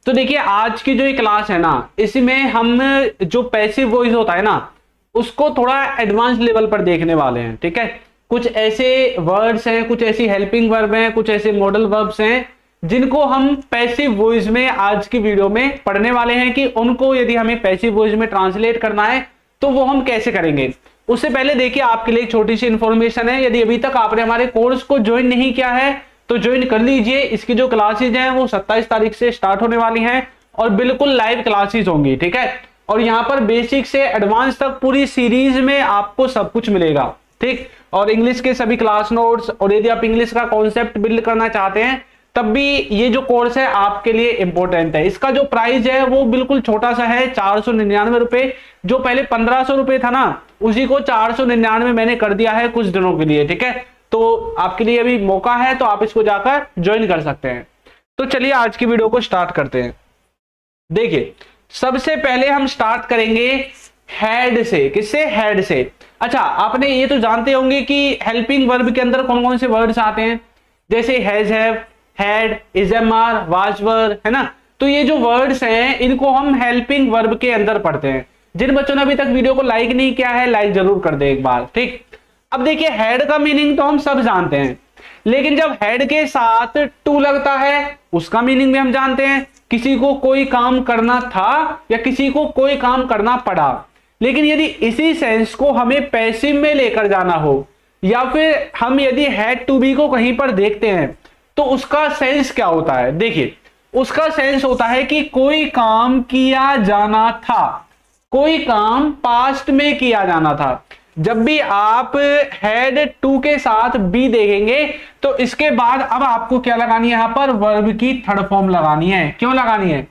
तो देखिए आज की जो ये क्लास है ना, इसमें हम जो पैसिव वॉइस होता है ना उसको थोड़ा एडवांस लेवल पर देखने वाले हैं। ठीक है, कुछ ऐसे वर्ड्स हैं, कुछ ऐसी हेल्पिंग वर्ब हैं, कुछ ऐसे मॉडल वर्ब्स हैं जिनको हम पैसिव वॉइस में आज की वीडियो में पढ़ने वाले हैं कि उनको यदि हमें पैसिव वॉइस में ट्रांसलेट करना है तो वो हम कैसे करेंगे। उससे पहले देखिए आपके लिए एक छोटी सी इंफॉर्मेशन है, यदि अभी तक आपने हमारे कोर्स को ज्वाइन नहीं किया है तो ज्वाइन कर लीजिए। इसकी जो क्लासेज हैं वो 27 तारीख से स्टार्ट होने वाली हैं और बिल्कुल लाइव क्लासेज होंगी। ठीक है, और यहाँ पर बेसिक से एडवांस तक पूरी सीरीज में आपको सब कुछ मिलेगा। ठीक, और इंग्लिश के सभी क्लास नोट्स, और यदि आप इंग्लिश का कॉन्सेप्ट बिल्ड करना चाहते हैं तब भी ये जो कोर्स है आपके लिए इंपॉर्टेंट है। इसका जो प्राइस है वो बिल्कुल छोटा सा है, 499 रुपए। जो पहले 1500 रुपए था ना उसी को 499 मैंने कर दिया है कुछ दिनों के लिए। ठीक है, तो आपके लिए अभी मौका है तो आप इसको जाकर ज्वाइन कर सकते हैं। तो चलिए आज की वीडियो को स्टार्ट करते हैं। देखिए सबसे पहले हम स्टार्ट करेंगे हैड से। किससे? हैड से। अच्छा, आपने ये तो जानते होंगे कि हेल्पिंग वर्ब के अंदर कौन कौन से वर्ड्स आते हैं, जैसे has, have, had, is, am, are, was, were, है ना। तो ये जो वर्ड्स हैं इनको हम हेल्पिंग वर्ब के अंदर पढ़ते हैं। जिन बच्चों ने अभी तक वीडियो को लाइक नहीं किया है लाइक जरूर कर दे एक बार। ठीक, अब देखिए हैड का मीनिंग तो हम सब जानते हैं, लेकिन जब हेड के साथ टू लगता है उसका मीनिंग भी हम जानते हैं। किसी को कोई काम करना था या किसी को कोई काम करना पड़ा। लेकिन यदि इसी सेंस को हमें पैसिव में लेकर जाना हो या फिर हम यदि हैड टू बी को कहीं पर देखते हैं तो उसका सेंस क्या होता है। देखिए उसका सेंस होता है कि कोई काम किया जाना था, कोई काम पास्ट में किया जाना था। जब भी आप हैड टू के साथ बी देखेंगे तो इसके बाद अब आपको क्या लगानी है, यहां पर वर्ब की थर्ड फॉर्म लगानी है। क्यों लगानी है?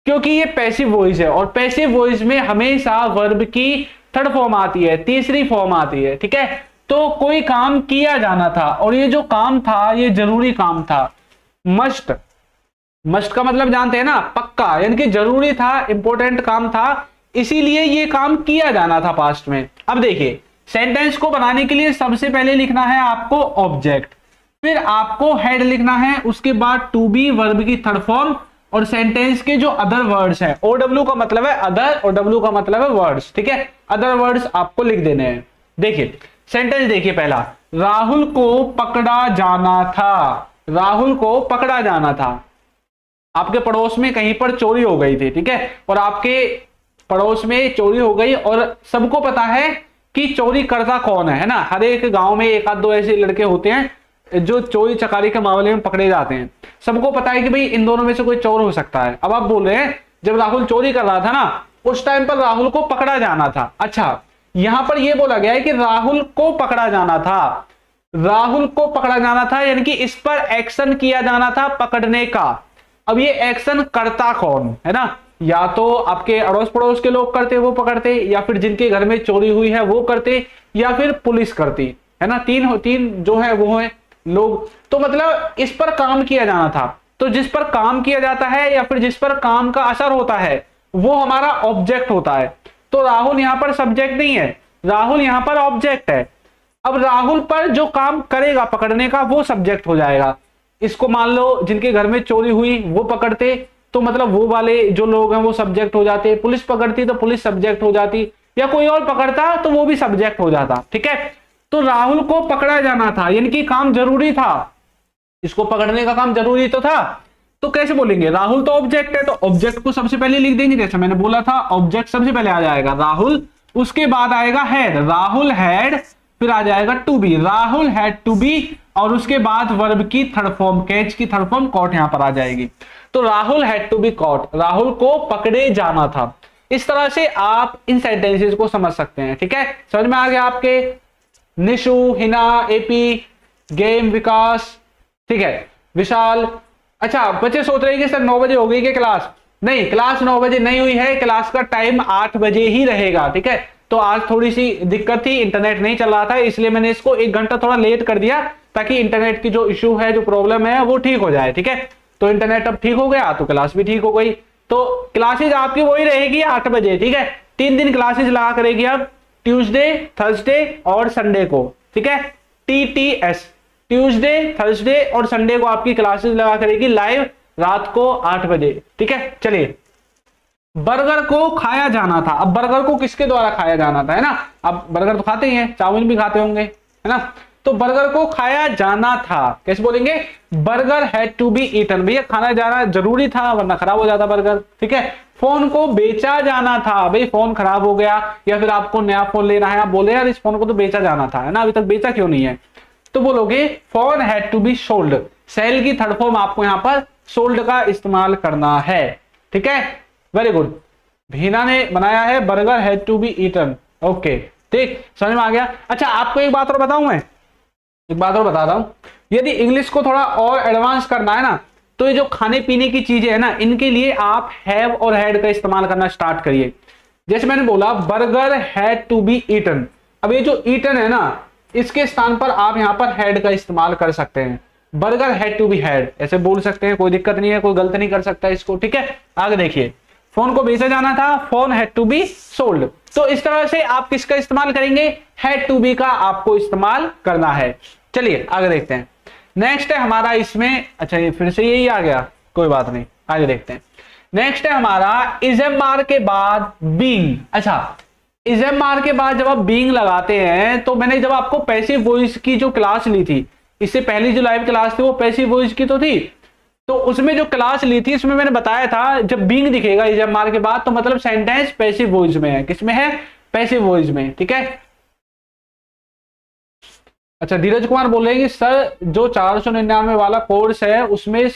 क्योंकि ये पैसिव वॉइस है और पैसिव वॉइस में हमेशा वर्ब की थर्ड फॉर्म आती है, तीसरी फॉर्म आती है। ठीक है, तो कोई काम किया जाना था और ये जो काम था ये जरूरी काम था। मस्ट, मस्ट का मतलब जानते हैं ना, पक्का, यानी कि जरूरी था, इंपॉर्टेंट काम था, इसीलिए ये काम किया जाना था पास्ट में। अब देखिए सेंटेंस को बनाने के लिए सबसे पहले लिखना है आपको ऑब्जेक्ट, फिर आपको हेड लिखना है, उसके बाद टू बी वर्ब की थर्ड फॉर्म और सेंटेंस के जो अदर वर्ड्स हैं, ओडब्ल्यू का मतलब है अदर और डब्ल्यू का मतलब है वर्ड्स। ठीक है, अदर वर्ड्स आपको लिख देने हैं। देखिए सेंटेंस देखिए पहला, राहुल को पकड़ा जाना था। राहुल को पकड़ा जाना था। आपके पड़ोस में कहीं पर चोरी हो गई थी, ठीक है, और आपके पड़ोस में चोरी हो गई और सबको पता है कि चोरी करता कौन है ना। हर एक गांव में एक आध दो ऐसे लड़के होते हैं जो चोरी चकारी के मामले में पकड़े जाते हैं। सबको पता है कि भाई इन दोनों में से कोई चोर हो सकता है। अब आप बोल रहे हैं जब राहुल चोरी कर रहा था ना उस टाइम पर राहुल को पकड़ा जाना था। अच्छा, यहां पर यह बोला गया है कि राहुल को पकड़ा जाना था। राहुल को पकड़ा जाना था यानी कि इस पर एक्शन किया जाना था पकड़ने का। अब ये एक्शन करता कौन है ना, या तो आपके अड़ोस पड़ोस के लोग करते वो पकड़ते, या फिर जिनके घर में चोरी हुई है वो करते, या फिर पुलिस करती, है ना। तीन जो है वो है लोग। तो मतलब इस पर काम किया जाना था। तो जिस पर काम किया जाता है या फिर जिस पर काम का असर होता है वो हमारा ऑब्जेक्ट होता है। तो राहुल यहां पर सब्जेक्ट नहीं है, राहुल यहां पर ऑब्जेक्ट है। अब राहुल पर जो काम करेगा पकड़ने का वो सब्जेक्ट हो जाएगा। इसको मान लो जिनके घर में चोरी हुई वो पकड़ते तो मतलब वो वाले जो लोग हैं वो सब्जेक्ट हो जाते, पुलिस पकड़ती तो पुलिस सब्जेक्ट हो जाती, या कोई और पकड़ता तो वो भी सब्जेक्ट हो जाता। ठीक है, तो राहुल को पकड़ा जाना था यानी कि काम जरूरी था, इसको पकड़ने का काम जरूरी तो था। तो कैसे बोलेंगे, राहुल तो ऑब्जेक्ट है तो ऑब्जेक्ट को सबसे पहले लिख देंगे, जैसे मैंने बोला था ऑब्जेक्ट सबसे पहले आ जाएगा राहुल, उसके बाद आएगा हैड, राहुल हैड, फिर आ जाएगा to be, Rahul had to be, और उसके बाद वर्ब की थर्ड फॉर्म, कैच की थर्ड फॉर्म कॉट यहां पर आ जाएगी। तो Rahul had to be caught, Rahul को पकड़े जाना था। इस तरह से आप इन सेंटेंसेस को समझ सकते हैं। ठीक है, समझ में आ गया आपके? निशु, हिना, एपी, गेम, विकास, ठीक है, विशाल। अच्छा, बच्चे सोच रहे हैं कि सर 9 बजे हो गई क्या क्लास? नहीं, क्लास 9 बजे नहीं हुई है, क्लास का टाइम 8 बजे ही रहेगा। ठीक है, तो आज थोड़ी सी दिक्कत थी, इंटरनेट नहीं चल रहा था, इसलिए मैंने इसको 1 घंटा थोड़ा लेट कर दिया ताकि इंटरनेट की जो इश्यू है, जो प्रॉब्लम है वो ठीक हो जाए। ठीक है, तो इंटरनेट अब ठीक हो गया तो क्लास भी ठीक हो गई। तो क्लासेज आपकी वही रहेगी 8 बजे। ठीक है, 3 दिन क्लासेज लगा करेगी अब, ट्यूसडे, थर्सडे और संडे को। ठीक है, TTS, ट्यूसडे, थर्सडे और संडे को आपकी क्लासेस लगा करेगी लाइव रात को 8 बजे। ठीक है, चलिए बर्गर को खाया जाना था। अब बर्गर को किसके द्वारा खाया जाना था, है ना। अब बर्गर तो खाते ही हैं, चाउमीन भी खाते होंगे, है ना। तो बर्गर को खाया जाना था, कैसे बोलेंगे, burger had to be eaten. भैया खाना जाना जरूरी था वरना खराब हो जाता बर्गर। ठीक है, फोन को बेचा जाना था, भाई फोन खराब हो गया या फिर आपको नया फोन लेना है, आप बोले यार इस फोन को तो बेचा जाना था, है ना, अभी तक बेचा क्यों नहीं है, तो बोलोगे phone had to be sold. Sell की थर्ड फॉर्म आपको यहां पर सोल्ड का इस्तेमाल करना है। ठीक है, वेरी गुड। भीना ने बनाया है burger had to be eaten. Okay, ठीक, समझ में आ गया। अच्छा आपको एक बात और बताऊं, मैं एक बात और बता रहा हूं, यदि इंग्लिश को थोड़ा और एडवांस करना है ना, तो ये जो खाने पीने की चीजें है ना, इनके लिए आप हैव और हैड का इस्तेमाल करना स्टार्ट करिए। जैसे मैंने बोला burger had to be eaten, अब ये जो ईटन है ना, इसके स्थान पर आप यहां पर हैड का इस्तेमाल कर सकते हैं। Burger had to be had ऐसे बोल सकते हैं, कोई दिक्कत नहीं है, कोई गलत नहीं कर सकता इसको। ठीक है, आगे देखिए, फोन को बेचा जाना था, phone had to be sold. तो इस तरह से आप किसका इस्तेमाल करेंगे, हैड टू बी का आपको इस्तेमाल करना है। चलिए आगे देखते हैं। नेक्स्ट है हमारा इसमें, अच्छा ये फिर से यही आ गया, कोई बात नहीं, आगे देखते हैं। नेक्स्ट है हमारा इजएमआर के बाद बीइंग। अच्छा इजएमआर के बाद जब आप बीइंग लगाते हैं, तो मैंने जब आपको पैसिव वॉइस की जो क्लास ली थी, इससे पहली जो लाइव क्लास थी वो पैसिव वॉइस की तो थी, तो उसमें जो क्लास ली थी उसमें मैंने बताया था जब बीइंग दिखेगा इजएमआर के बाद तो मतलब सेंटेंस पैसिव वॉइस में है। किसमें है, पैसिव वॉइस में। ठीक है, अच्छा धीरज कुमार बोल रहे हैं कि सर जो 499 वाला कोर्स है उसमें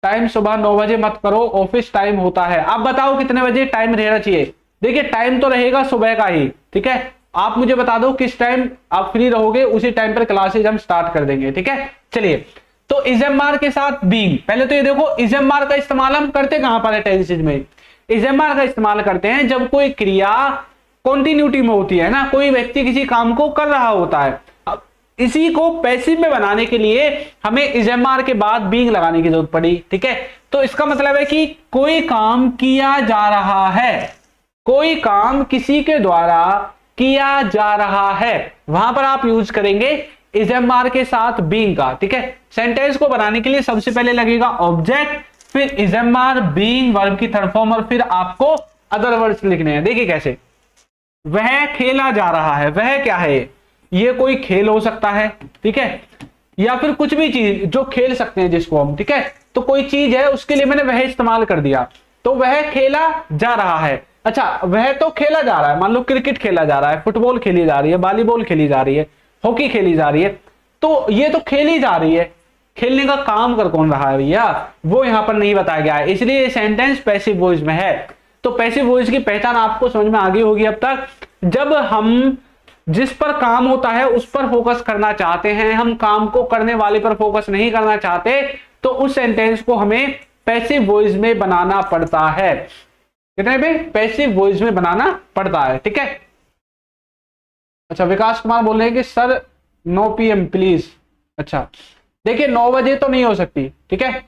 टाइम सुबह 9 बजे मत करो, ऑफिस टाइम होता है। आप बताओ कितने बजे टाइम रहना चाहिए। देखिए टाइम तो रहेगा सुबह का ही। ठीक है, आप मुझे बता दो किस टाइम आप फ्री रहोगे, उसी टाइम पर क्लासेज हम स्टार्ट कर देंगे। ठीक है, चलिए तो इजएमआर के साथ बीइंग, पहले तो ये देखो इजएमआर का इस्तेमाल हम करते कहां पर है टेंसेज में। इजएमआर का इस्तेमाल करते हैं जब कोई क्रिया कॉन्टिन्यूटी में होती है ना, कोई व्यक्ति किसी काम को कर रहा होता है। इसी को पैसिव में बनाने के लिए हमें इजएमआर के बाद बीइंग लगाने की जरूरत पड़ी। ठीक है, तो इसका मतलब है कि कोई काम किया जा रहा है, कोई काम किसी के द्वारा किया जा रहा है, वहां पर आप यूज करेंगे इजएमआर के साथ बीइंग का। ठीक है, सेंटेंस को बनाने के लिए सबसे पहले लगेगा ऑब्जेक्ट, फिर इजएमआर, बीइंग, वर्ब की थर्ड फॉर्म, और फिर आपको अदर वर्ड्स लिखने हैं। देखिए कैसे, वह खेला जा रहा है, वह क्या है, ये कोई खेल हो सकता है। ठीक है, या फिर कुछ भी चीज जो खेल सकते हैं जिसको हम। ठीक है, तो कोई चीज है उसके लिए मैंने वह इस्तेमाल कर दिया, तो वह खेला जा रहा है। अच्छा वह तो खेला जा रहा है, मान लो क्रिकेट खेला जा रहा है, फुटबॉल खेली जा रही है, वॉलीबॉल खेली जा रही है, हॉकी खेली जा रही है, तो ये तो खेली जा रही है। खेलने का काम कर कौन रहा है भैया, वो यहां पर नहीं बताया गया है, इसलिए ये सेंटेंस पैसिव वॉइस में है। तो पैसिव वॉइस की पहचान आपको समझ में आ गई होगी अब तक। जब हम जिस पर काम होता है उस पर फोकस करना चाहते हैं, हम काम को करने वाले पर फोकस नहीं करना चाहते, तो उस सेंटेंस को हमें पैसिव वॉइस में बनाना पड़ता है। कितने में, पैसिव वॉइस में बनाना पड़ता है। ठीक है, अच्छा विकास कुमार बोल रहे हैं कि सर 9 PM प्लीज। अच्छा देखिए 9 बजे तो नहीं हो सकती। ठीक है,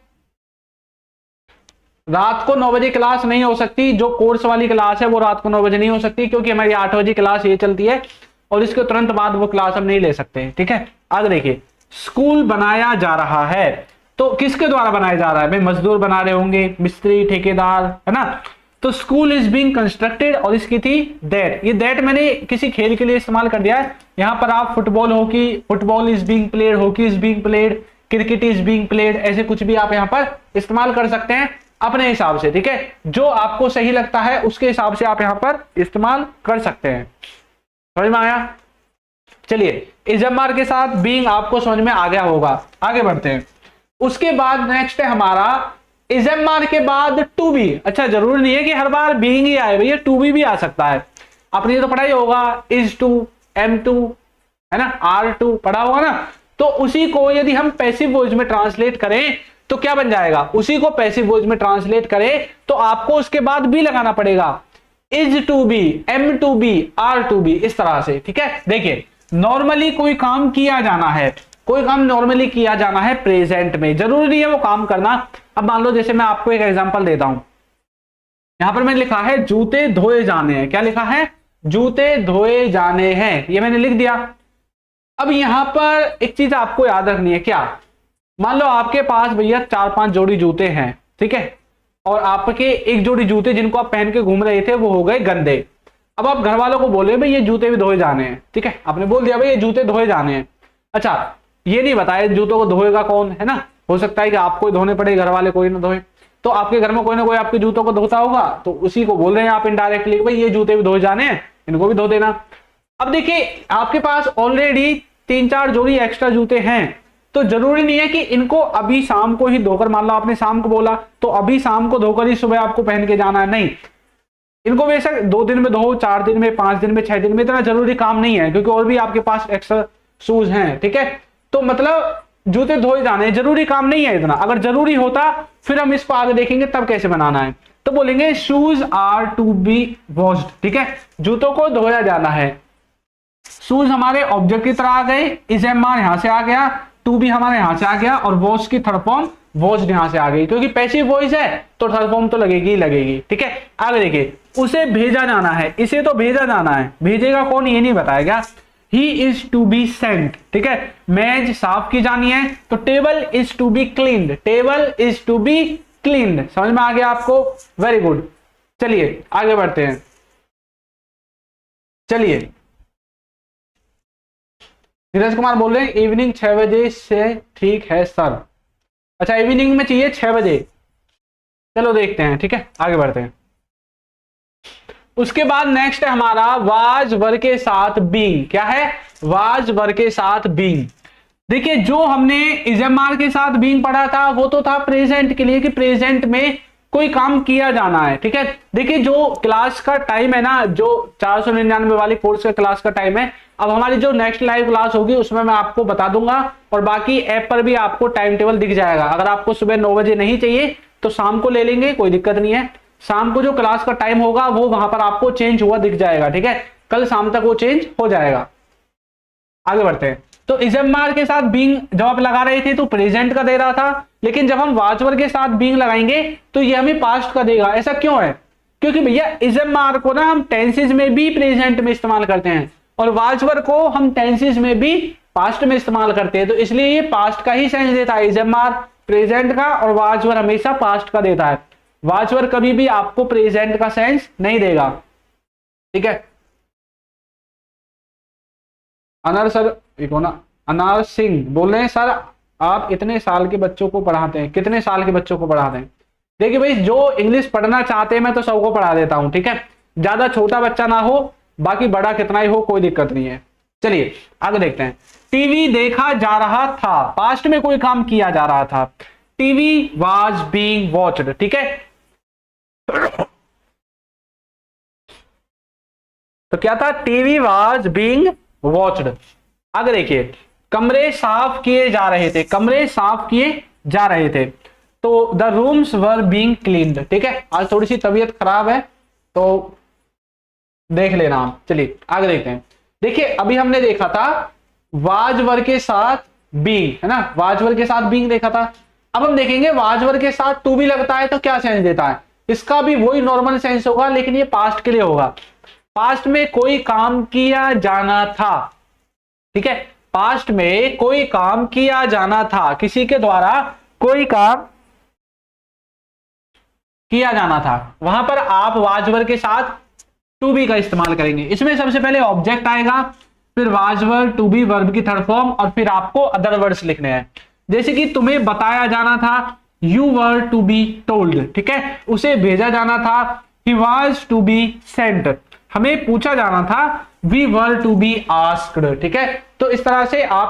रात को 9 बजे क्लास नहीं हो सकती, जो कोर्स वाली क्लास है वो रात को 9 बजे नहीं हो सकती, क्योंकि हमारी 8 बजे क्लास ये चलती है और इसके तुरंत बाद वो क्लास हम नहीं ले सकते। ठीक है, आगे देखिए, स्कूल बनाया जा रहा है, तो किसके द्वारा बनाया जा रहा है, भाई मजदूर बना रहे होंगे, मिस्त्री, ठेकेदार, है ना। तो स्कूल इज बीइंग कंस्ट्रक्टेड, और इसकी थी दैट, ये दैट मैंने किसी खेल के लिए इस्तेमाल कर दिया है। यहां पर आप football, hockey, football is being played, hockey is being played, cricket is being played, ऐसे कुछ भी आप यहां पर इस्तेमाल कर सकते हैं अपने हिसाब से। ठीक है, जो आपको सही लगता है उसके हिसाब से आप यहां पर इस्तेमाल कर सकते हैं। समझ में आया। चलिए इजएमआर के साथ बीइंग आपको समझ में आ गया होगा, आगे बढ़ते हैं। उसके बाद नेक्स्ट है हमारा इजएमआर के बाद टू बी। अच्छा जरूरी नहीं है कि हर बार बीइंग ही आए भैया, टू बी भी आ सकता है। आपने ये तो पढ़ा ही होगा, इज टू, M2, है ना, R2 पढ़ा होगा ना। तो उसी को यदि हम पैसिव वॉइस में ट्रांसलेट करें तो क्या बन जाएगा, उसी को पैसिव वॉइस में ट्रांसलेट करें तो आपको उसके बाद भी लगाना पड़ेगा, is to B, M2B, R2B, इस तरह से। ठीक है, देखिए नॉर्मली कोई काम किया जाना है, कोई काम नॉर्मली किया जाना है प्रेजेंट में, जरूरी नहीं है वो काम करना। अब मान लो जैसे मैं आपको एक एग्जांपल देता हूं, यहां पर मैंने लिखा है जूते धोए जाने हैं। क्या लिखा है, जूते धोए जाने हैं, ये मैंने लिख दिया। अब यहां पर एक चीज आपको याद रखनी है, क्या, मान लो आपके पास भैया 4-5 जोड़ी जूते हैं, ठीक है, और आपके एक जोड़ी जूते जिनको आप पहन के घूम रहे थे वो हो गए गंदे। अब आप घर वालों को बोले भाई ये जूते भी धोए जाने हैं, ठीक है, आपने बोल दिया भाई ये जूते धोए जाने हैं। अच्छा, ये नहीं बताया जूतों को धोएगा कौन, है ना, हो सकता है कि आपको ही धोने पड़े, घर वाले कोई ना धोए, तो आपके घर में कोई ना कोई आपके जूतों को धोता होगा, तो उसी को बोल रहे हैं आप इनडायरेक्टली भाई ये जूते भी धोए जाने हैं, इनको भी धो देना। अब देखिए आपके पास ऑलरेडी 3-4 जोड़ी एक्स्ट्रा जूते हैं, तो जरूरी नहीं है कि इनको अभी शाम को ही धोकर, मान लो आपने शाम को बोला तो अभी शाम को धोकर ही सुबह आपको पहन के जाना है, नहीं, इनको बेशक 2 दिन में धो, 4 दिन में, 5 दिन में, 6 दिन में, इतना जरूरी काम नहीं है, क्योंकि और भी आपके पास एक्स्ट्रा शूज हैं, ठीक है। तो मतलब जूते धोए जाने जरूरी काम नहीं है इतना, अगर जरूरी होता फिर हम इसको आगे देखेंगे तब कैसे बनाना है। तो बोलेंगे shoes are to be washed, ठीक है, जूतों को धोया जाना है। शूज हमारे ऑब्जेक्ट की तरह आ गए, इज एम आर यहां से आ गया, टू बी हमारे यहां से आ गया, और वॉश की थर्ड फॉर्म वॉश्ड यहां से आ गई, क्योंकि पैसिव वॉइस है तो थर्ड फॉर्म तो लगेगी ही लगेगी, ठीक है। आगे देखिए, उसे भेजा जाना है, इसे तो भेजा जाना है, भेजेगा कौन ये नहीं बताया गया। He is to be sent, ठीक है, मेज साफ की जानी है, तो table is to be cleaned, table is to be cleaned, समझ में आ गया आपको, वेरी गुड। चलिए आगे बढ़ते हैं, चलिए नीरज कुमार बोल रहे हैं इवनिंग 6 बजे से ठीक है सर। अच्छा, इवनिंग में चाहिए 6 बजे, चलो देखते हैं, ठीक है, आगे बढ़ते हैं। उसके बाद नेक्स्ट है हमारा वाज वर्ब के साथ बीइंग, क्या है, वाज वर्ब के साथ बीइंग। देखिए जो हमने इजएमआर के साथ बीइंग पढ़ा था वो तो था प्रेजेंट के लिए, कि प्रेजेंट में कोई काम किया जाना है, ठीक है। देखिए जो क्लास का टाइम है ना, जो 499 वाली कोर्स का क्लास का टाइम है, अब हमारी जो नेक्स्ट लाइव क्लास होगी उसमें मैं आपको बता दूंगा, और बाकी ऐप पर भी आपको टाइम टेबल दिख जाएगा। अगर आपको सुबह 9 बजे नहीं चाहिए तो शाम को ले लेंगे, कोई दिक्कत नहीं है। शाम को जो क्लास का टाइम होगा वो वहां पर आपको चेंज हुआ दिख जाएगा, ठीक है, कल शाम तक वो चेंज हो जाएगा। आगे बढ़ते हैं। तो इजएमआर के साथ बीइंग जब आप लगा रहे थे तो प्रेजेंट का दे रहा था, लेकिन जब हम वाज वर्ब के साथ बीइंग लगाएंगे तो ये हमें पास्ट का देगा। ऐसा क्यों है, क्योंकि भैया इजएमआर को ना हम टेंसेज में भी प्रेजेंट में इस्तेमाल करते हैं, और वाज वर्ब को हम टेंसेज में भी पास्ट में इस्तेमाल करते हैं, तो इसलिए ये पास्ट का ही सेंस देता है। इजएमआर प्रेजेंट का और वाज वर्ब हमेशा पास्ट का देता है, वाज वर्ब कभी भी आपको प्रेजेंट का सेंस नहीं देगा, ठीक है। अनर सर अनार सिंह बोल रहे हैं सर आप इतने साल के बच्चों को पढ़ाते हैं, कितने साल के बच्चों को पढ़ाते हैं। देखिए भाई जो इंग्लिश पढ़ना चाहते हैं मैं तो सबको पढ़ा देता हूं, ठीक है, ज्यादा छोटा बच्चा ना हो, बाकी बड़ा कितना ही हो कोई दिक्कत नहीं है। चलिए आगे देखते हैं। टीवी देखा जा रहा था, पास्ट में कोई काम किया जा रहा था, टीवी वाज बीइंग वॉच्ड, ठीक है। तो क्या था, टीवी वाज बीइंग वॉच्ड। आगे देखिए, कमरे साफ किए जा रहे थे, कमरे साफ किए जा रहे थे, तो the rooms were being cleaned, ठीक है। आज थोड़ी सी तबीयत खराब है तो देख लेना आप। चलिए आगे देखते हैं। देखिए अभी हमने देखा था वाज वर्ब के साथ बीइंग, है ना, वाज वर्ब के साथ बीइंग देखा था। अब हम देखेंगे वाज वर्ब के साथ टू बी लगता है तो क्या सेंस देता है। इसका भी वही नॉर्मल सेंस होगा, लेकिन ये पास्ट के लिए होगा। पास्ट में कोई काम किया जाना था, ठीक है, पास्ट में कोई काम किया जाना था, किसी के द्वारा कोई काम किया जाना था, वहां पर आप वाज वर्ब के साथ टू बी का इस्तेमाल करेंगे। इसमें सबसे पहले ऑब्जेक्ट आएगा, फिर was verb, to be, verb की थर्ड फॉर्म, और फिर आपको अदर वर्ड्स लिखने हैं। जैसे कि तुम्हें बताया जाना था, you were to be told, ठीक है, उसे भेजा जाना था, he was to be sent, हमें पूछा जाना था, we were to be asked, ठीक है। तो इस तरह से आप